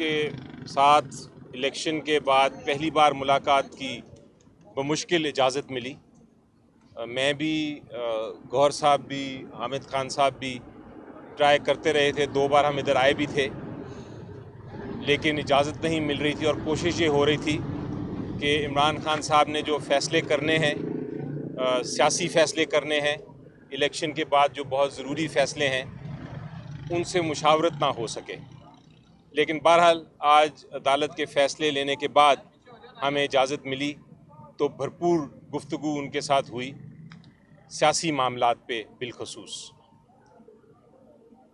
के साथ इलेक्शन के बाद पहली बार मुलाकात की बमुश्किल इजाज़त मिली। मैं भी, गौहर साहब भी, हामिद खान साहब भी ट्राई करते रहे थे, 2 बार हम इधर आए भी थे, लेकिन इजाज़त नहीं मिल रही थी। और कोशिश ये हो रही थी कि इमरान खान साहब ने जो फ़ैसले करने हैं, सियासी फ़ैसले करने हैं, इलेक्शन के बाद जो बहुत ज़रूरी फ़ैसले हैं, उनसे मुशावरत ना हो सके। लेकिन बहरहाल आज अदालत के फ़ैसले लेने के बाद हमें इजाज़त मिली, तो भरपूर गुफ्तगू उनके साथ हुई सियासी मामलात पे बिलखसूस।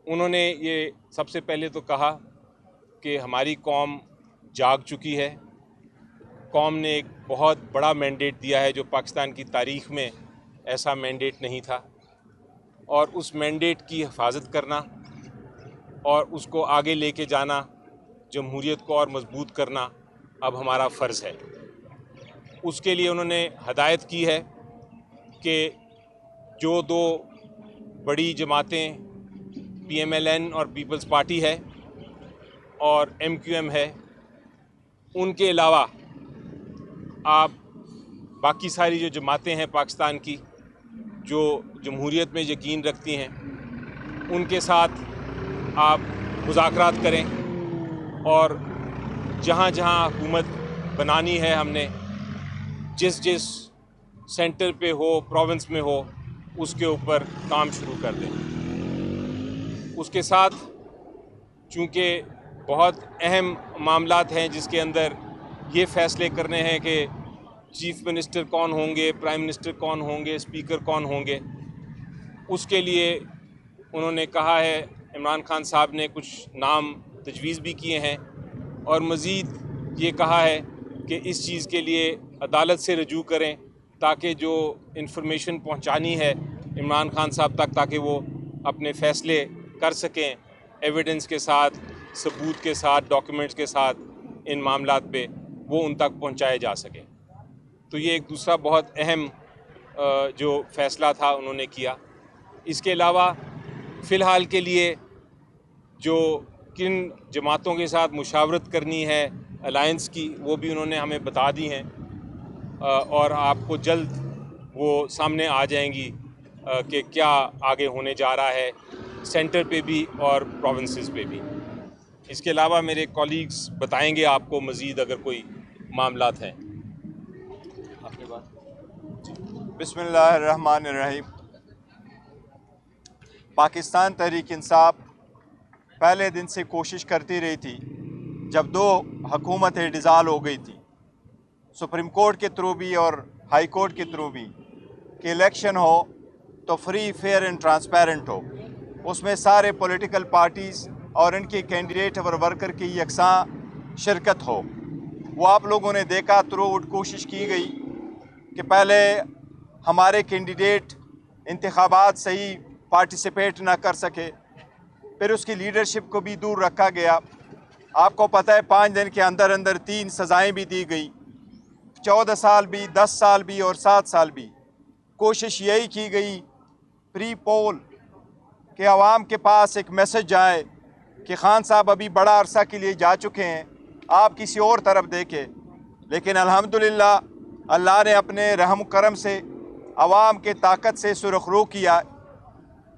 उन्होंने ये सबसे पहले तो कहा कि हमारी कौम जाग चुकी है। कौम ने एक बहुत बड़ा मैंडेट दिया है जो पाकिस्तान की तारीख़ में ऐसा मैंडेट नहीं था, और उस मैंडेट की हिफाजत करना और उसको आगे लेके जाना, जमहूरियत को और मजबूत करना अब हमारा फ़र्ज़ है। उसके लिए उन्होंने हदायत की है कि जो 2 बड़ी जमातें PMLN और पीपल्स पार्टी है और MQM है, उनके अलावा आप बाकी सारी जो जमातें हैं पाकिस्तान की जो जमहूरियत में यकीन रखती हैं, उनके साथ आप मुज़ाकरात करें और जहाँ जहाँ हुकूमत बनानी है, हमने जिस जिस सेंटर पे हो, प्रोविंस में हो, उसके ऊपर काम शुरू कर दें। उसके साथ चूँकि बहुत अहम मामलात हैं जिसके अंदर ये फ़ैसले करने हैं कि चीफ़ मिनिस्टर कौन होंगे, प्राइम मिनिस्टर कौन होंगे, स्पीकर कौन होंगे, उसके लिए उन्होंने कहा है, इमरान खान साहब ने कुछ नाम तजवीज़ भी किए हैं, और मज़ीद ये कहा है कि इस चीज़ के लिए अदालत से रजू करें ताकि जो इन्फॉर्मेशन पहुंचानी है इमरान खान साहब तक, ताकि वो अपने फ़ैसले कर सकें एविडेंस के साथ, सबूत के साथ, डॉक्यूमेंट्स के साथ, इन मामलात पे वो उन तक पहुंचाए जा सकें। तो ये एक दूसरा बहुत अहम जो फ़ैसला था उन्होंने किया। इसके अलावा फ़िलहाल के लिए जो किन जमातों के साथ मुशावरत करनी है अलायंस की, वो भी उन्होंने हमें बता दी हैं, और आपको जल्द वो सामने आ जाएंगी कि क्या आगे होने जा रहा है सेंटर पे भी और प्रोविंसेस पे भी। इसके अलावा मेरे कॉलीग्स बताएंगे आपको मज़ीद अगर कोई मामलात हैं। बिस्मिल्लाहिर्रहमानिर्रहीम। पाकिस्तान तहरीक इंसाफ पहले दिन से कोशिश करती रही थी, जब 2 हुकूमतें डिज़ाल्व हो गई थी, सुप्रीम कोर्ट के थ्रू भी और हाई कोर्ट के थ्रू भी, कि इलेक्शन हो तो फ्री, फेयर एंड ट्रांसपेरेंट हो, उसमें सारे पॉलिटिकल पार्टीज़ और इनके कैंडिडेट और वर्कर की यकसां शिरकत हो। वो आप लोगों ने देखा, थ्रू आउट कोशिश की गई कि पहले हमारे कैंडिडेट इंतखाबात सही पार्टिसिपेट ना कर सके, फिर उसकी लीडरशिप को भी दूर रखा गया। आपको पता है 5 दिन के अंदर अंदर 3 सज़ाएँ भी दी गई, 14 साल भी, 10 साल भी और 7 साल भी। कोशिश यही की गई प्री पोल कि आवाम के पास एक मैसेज जाए कि खान साहब अभी बड़ा अरसा के लिए जा चुके हैं, आप किसी और तरफ देखें। लेकिन अल्हम्दुलिल्लाह अल्लाह ने अपने रहम करम से आवाम के ताकत से सुरखरू किया।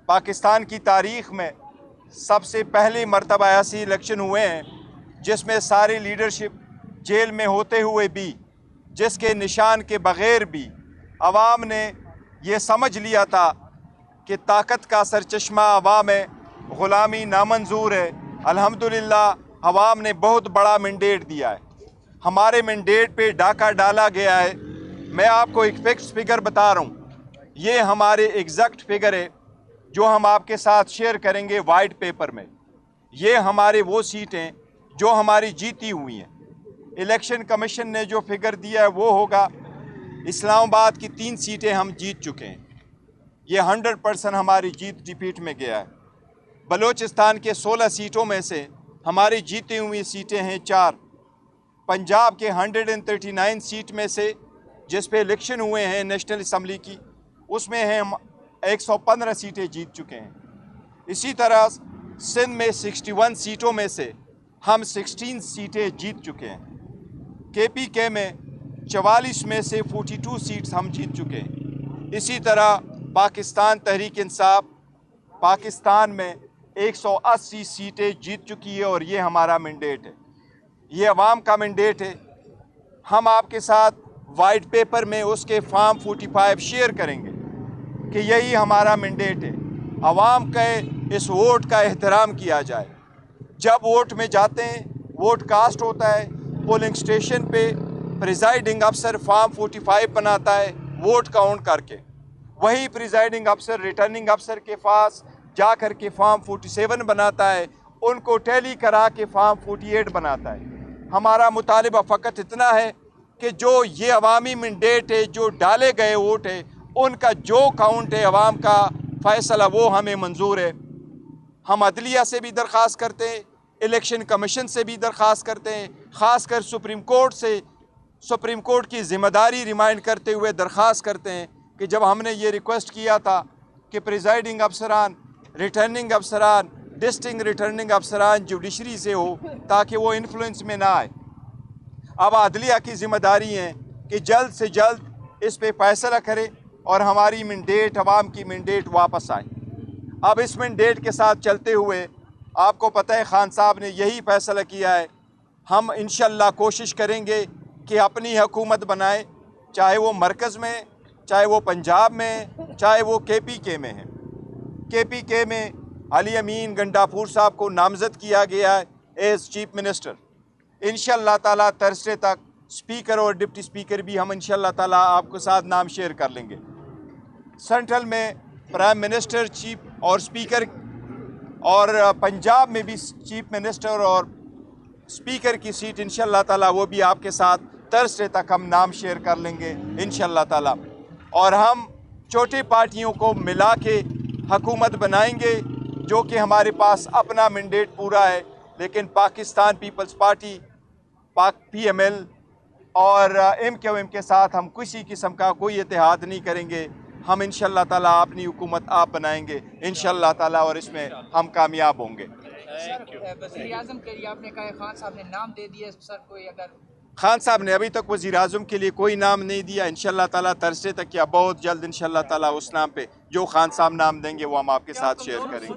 पाकिस्तान की तारीख़ में सबसे पहली मरतबा ऐसी इलेक्शन हुए हैं जिसमें सारी लीडरशिप जेल में होते हुए भी, जिसके निशान के बग़ैर भी आवाम ने ये समझ लिया था कि ताकत का सरचश्मा आवाम है, ग़ुलामी नामंजूर है। अल्हम्दुलिल्लाह आवाम ने बहुत बड़ा मैंडेट दिया है, हमारे मैंडेट पे डाका डाला गया है। मैं आपको एक फिक्स फिगर बता रहा हूँ, ये हमारे एग्जैक्ट फिगर है जो हम आपके साथ शेयर करेंगे वाइट पेपर में। ये हमारे वो सीटें जो हमारी जीती हुई हैं। इलेक्शन कमीशन ने जो फिगर दिया है वो होगा, इस्लामाबाद की 3 सीटें हम जीत चुके हैं, ये 100% हमारी जीत रिपीट में गया है। बलूचिस्तान के 16 सीटों में से हमारी जीती हुई सीटें हैं 4। पंजाब के 139 सीट में से जिस पे इलेक्शन हुए हैं नेशनल असम्बली की, उसमें हैं हम 115 सीटें जीत चुके हैं। इसी तरह सिंध में 61 सीटों में से हम 16 सीटें जीत चुके हैं। KPK में 44 में से 42 सीट्स हम जीत चुके हैं। इसी तरह पाकिस्तान तहरीक इंसाफ पाकिस्तान में 180 सीटें जीत चुकी है और ये हमारा मैंडेट है, ये अवाम का मैंडेट है। हम आपके साथ वाइट पेपर में उसके फॉर्म 45 शेयर करेंगे कि यही हमारा मैंडेट है, अवाम के इस वोट का एहतराम किया जाए। जब वोट में जाते हैं, वोट कास्ट होता है, पोलिंग स्टेशन पे प्रिजाइडिंग अफसर फॉर्म 45 बनाता है वोट काउंट करके, वही प्रिजाइडिंग अफसर रिटर्निंग अफसर के पास जा कर के फॉर्म 47 बनाता है, उनको टैली करा के फॉर्म 48 बनाता है। हमारा मुतालिबा फ़कत इतना है कि जो ये अवामी मैंडेट है, जो डाले गए वोट है, उनका जो काउंट है अवाम का फ़ैसला, वो हमें मंजूर है। हम अदलिया से भी दरख्वास्त करते हैं, इलेक्शन कमीशन से भी दरख्वास्त करते हैं, ख़ासकर सुप्रीम कोर्ट से सुप्रीम कोर्ट की ज़िम्मेदारी रिमाइंड करते हुए दरख्वास्त करते हैं कि जब हमने ये रिक्वेस्ट किया था कि प्रिजाइडिंग अफसरान, रिटर्निंग अफसरान, डिस्ट्रिक्ट रिटर्निंग अफसरान जुडिशरी से हो ताकि वो इन्फ्लुएंस में ना आए, अब अदलिया की ज़िम्मेदारी है कि जल्द से जल्द इस पे फैसला करे और हमारी मैंडेट, अवाम की मैंडेट वापस आए। अब इस मैंडेट के साथ चलते हुए आपको पता है खान साहब ने यही फैसला किया है, हम इंशाअल्लाह कोशिश करेंगे कि अपनी हुकूमत बनाएं, चाहे वो मरकज़ में, चाहे वो पंजाब में, चाहे वो KPK में है। KPK में अली अमीन गंडापुर साहब को नामज़द किया गया है एज़ चीफ मिनिस्टर। इंशाअल्लाह ताला थर्सडे तक स्पीकर और डिप्टी स्पीकर भी हम इंशाअल्लाह ताला आपके साथ नाम शेयर कर लेंगे। सेंट्रल में प्राइम मिनिस्टर, चीफ और स्पीकर, और पंजाब में भी चीफ मिनिस्टर और स्पीकर की सीट इंशाअल्लाह ताला वो भी आपके साथ थर्सडे तक हम नाम शेयर कर लेंगे इंशाअल्लाह ताला। और हम छोटी पार्टियों को मिला के हुकूमत बनाएंगे, जो कि हमारे पास अपना मैंडेट पूरा है, लेकिन पाकिस्तान पीपल्स पार्टी PML और MQM के साथ हम किसी किस्म का कोई इत्तेहाद नहीं करेंगे। हम इंशाअल्लाह ताला अपनी हुकूमत आप बनाएंगे इंशाअल्लाह ताला और इसमें हम कामयाब होंगे। वज़ीर-ए-आज़म के लिए आपने कहा खान साहब ने नाम दे दिया सर, कोई अगर खान साहब ने अभी तक वज़ीर आज़म के लिए कोई नाम नहीं दिया। इंशाअल्लाह ताला थर्सडे तक या बहुत जल्द इंशाअल्लाह ताला उस नाम पे जो खान साहब नाम देंगे वो हम आपके साथ शेयर करेंगे।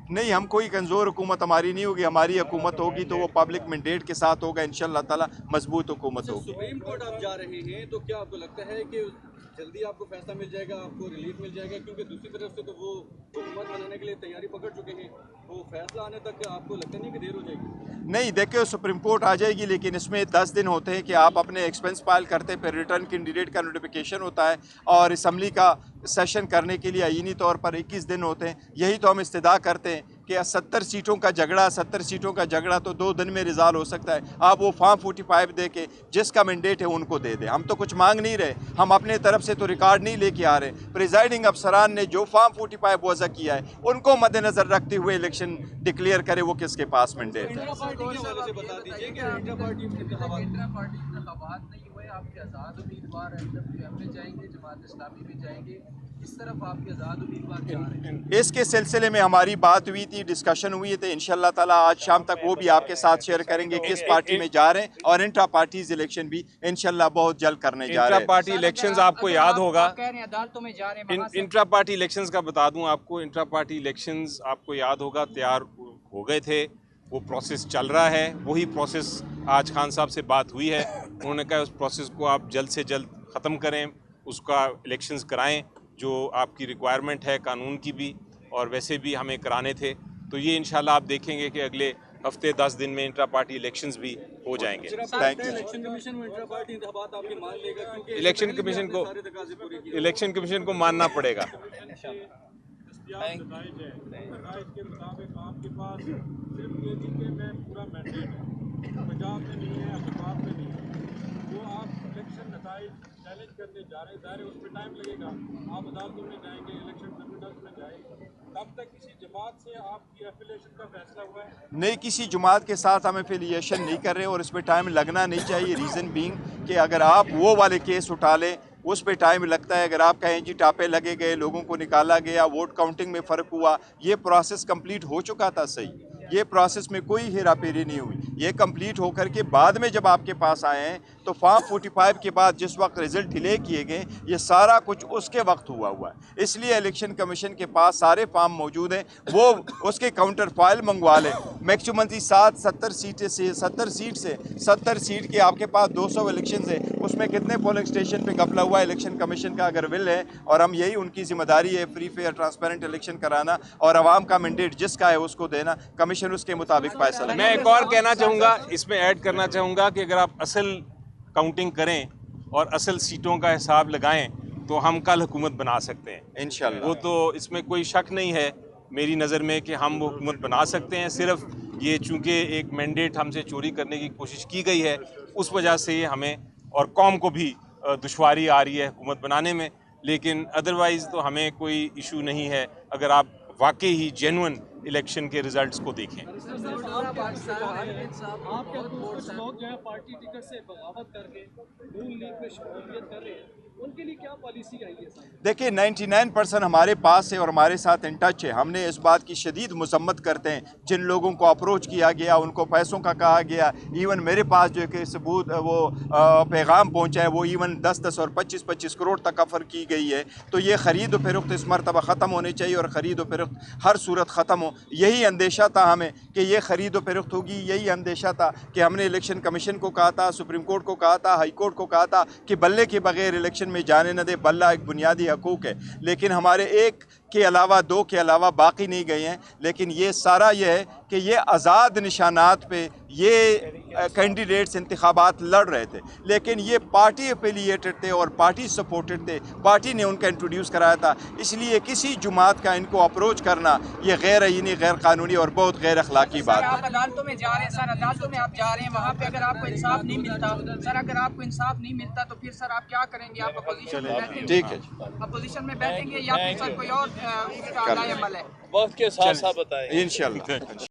नहीं, हम कोई कमज़ोर हुकूमत हमारी नहीं होगी, हमारी हुकूमत होगी तो वो पब्लिक मैंडेट के साथ होगा इंशाअल्लाह ताला, मजबूत हुकूमत होगी। सुप्रीम कोर्ट आप जा रहे हैं तो क्या आपको लगता है कि जल्दी आपको फैसला मिल जाएगा, आपको रिलीफ मिल जाएगा? क्योंकि दूसरी तरफ से तो वो हुकूमत बनाने के लिए तैयारी पकड़ चुके हैं, तो फैसला आने तक आपको लगता नहीं कि देर हो जाएगी? नहीं, देखिए सुप्रीम कोर्ट आ जाएगी, लेकिन इसमें 10 दिन होते हैं कि आप अपने एक्सपेंस फाइल करते हैं, फिर रिटर्न कैंडिडेट का नोटिफिकेशन होता है और असम्बली का सेशन करने के लिए आईनी तौर पर 21 दिन होते हैं। यही तो हम इस्तदा करते हैं कि 70 सीटों का झगड़ा तो 2 दिन में रिजॉल्व हो सकता है। आप वो फॉर्म 45 दे के जिसका मैंडेट है उनको दे दें। हम तो कुछ मांग नहीं रहे, हम अपने तरफ से तो रिकॉर्ड नहीं लेके आ रहे। प्रिजाइडिंग अफसरान ने जो फॉर्म 45 वज़ा किया है उनको मद्देनज़र रखते हुए इलेक्शन डिक्लेयर करे वो किसके पास मैंडेट है। आपके आज़ाद उम्मीदवार में जाएंगे, जमात इस्लामी में जाएंगे, इस तरफ आपके आज़ाद उम्मीदवार जा रहे हैं। इसके सिलसिले में हमारी बात हुई थी, डिस्कशन हुई थी। इंशाअल्लाह ताला आज शाम तक वो भी आपके साथ शेयर करेंगे किस पार्टी में जा रहे हैं, और इंट्रा पार्टीज इलेक्शन भी इंशाअल्लाह बहुत जल्द करने जा रहे हैं। इंट्रा पार्टी इलेक्शंस आपको याद होगा, कह रहे हैं अदालतों में जा रहे हैं, इंट्रा पार्टी इलेक्शंस का बता दूं आपको, इंट्रा पार्टी इलेक्शंस आपको याद होगा तैयार हो गए थे, वो प्रोसेस चल रहा है। वही प्रोसेस आज खान साहब से बात हुई है, उन्होंने कहा उस प्रोसेस को आप जल्द से जल्द ख़त्म करें, उसका इलेक्शंस कराएं जो आपकी रिक्वायरमेंट है कानून की भी, और वैसे भी हमें कराने थे। तो ये इंशाल्लाह आप देखेंगे कि अगले हफ्ते 10 दिन में इंट्रा पार्टी इलेक्शंस भी हो जाएंगे। Thank you. इलेक्शन कमीशन में इंट्रा पार्टी इंतखाबात आपकी मान लेगा? क्योंकि इलेक्शन कमीशन को मानना पड़ेगा। पंजाब में नहीं है, अहमदाबाद में नहीं है, जो आप इलेक्शन नताइज चैलेंज करने जा रहे हैं, उस पर टाइम लगेगा। आप अदालतों में जाएंगे, इलेक्शन ट्रिब्यूनल्स में जाएंगे, तब तक किसी जमात से आपकी एफिलिएशन का फैसला हुआ है? नहीं, किसी जमात के साथ हम एफिलिएशन नहीं कर रहे और इस पर टाइम लगना नहीं चाहिए। रीज़न बीइंग कि अगर आप वो वाले केस उठा लें उस पर टाइम लगता है। अगर आप कहें जी टापे लगे गए, लोगों को निकाला गया, वोट काउंटिंग में फ़र्क हुआ, ये प्रोसेस कंप्लीट हो चुका था। सही ये प्रोसेस में कोई हेरा फेरी नहीं हुई। ये कंप्लीट होकर के बाद में जब आपके पास आए हैं तो फॉर्म 45 के बाद जिस वक्त रिजल्ट डिले किए गए, ये सारा कुछ उसके वक्त हुआ है। इसलिए इलेक्शन कमीशन के पास सारे फॉर्म मौजूद हैं, वो उसके काउंटर फाइल मंगवा लें। मैक्सिमम 70 सीट से 70 सीट के आपके पास 200 इलेक्शन है, उसमें कितने पोलिंग स्टेशन पे घपला हुआ है। इलेक्शन कमीशन का अगर विल है, और हम यही उनकी जिम्मेदारी है फ्री फेयर ट्रांसपेरेंट इलेक्शन कराना और आवाम का मैंडेट जिसका है उसको देना, कमीशन उसके मुताबिक फैसला। मैं एक और कहना चाहूँगा, इसमें ऐड करना चाहूँगा कि अगर आप असल काउंटिंग करें और असल सीटों का हिसाब लगाएं तो हम कल हुकूमत बना सकते हैं इंशाल्लाह। वो तो इसमें कोई शक नहीं है मेरी नज़र में कि हम वो हुकूमत बना सकते हैं। सिर्फ ये चूँकि एक मैंडेट हमसे चोरी करने की कोशिश की गई है, उस वजह से ये हमें और कौम को भी दुश्वारी आ रही है हुकूमत बनाने में, लेकिन अदरवाइज़ तो हमें कोई इशू नहीं है अगर आप वाकई ही जेन्युइन इलेक्शन के रिजल्ट्स को देखें। आपके कुछ लोग जो है पार्टी टिकट से बगावत करके नून लीग में शमूलियत कर रहे हैं, उनके लिए क्या पॉलिसी आई है? देखिए 99% हमारे पास है और हमारे साथ इन टच है। हमने इस बात की शदीद मजम्मत करते हैं जिन लोगों को अप्रोच किया गया, उनको पैसों का कहा गया। इवन मेरे पास जो कि सबूत वो पैगाम पहुंचा है, वो इवन 10-10 और 25-25 करोड़ तक ऑफर की गई है। तो ये ख़रीद व फरोख्त इस मरतबा ख़त्म होनी चाहिए और ख़रीद व फरोख्त हर सूरत ख़त्म हो। यही अंदेशा था हमें कि ये ख़रीद व फरोख्त होगी। यही अंदेशा था कि हमने इलेक्शन कमीशन को कहा था, सुप्रीम कोर्ट को कहा था, हाई कोर्ट को कहा था कि बल्ले के बगैर इलेक्शन में जाने न दे। बल्ला एक बुनियादी हकूक़ है, लेकिन हमारे एक के अलावा, दो के अलावा बाकी नहीं गए हैं। लेकिन ये सारा ये है कि ये आज़ाद निशानात पे ये कैंडिडेट्स इंतखाबात लड़ रहे थे, लेकिन ये पार्टी एफिलिएटेड थे और पार्टी सपोर्टेड थे, पार्टी ने उनका इंट्रोड्यूस कराया था। इसलिए किसी जुमात का इनको अप्रोच करना ये गैर आईनी, गैर कानूनी और बहुत गैर अखलाकी बात है। आप अदालतों में जा रहे हैं सर, अदालतों में आप जा रहे हैं, वहाँ पे अगर आपको इंसाफ नहीं मिलता सर, अगर आपको इंसाफ नहीं मिलता तो फिर सर आप क्या करेंगे? आप अपोजिशन में बैठेंगे? ठीक है, अपोजिशन में बैठेंगे या फिर सर कोई और अमल है? वक्त के साथ साथ बताएं इंशाल्लाह।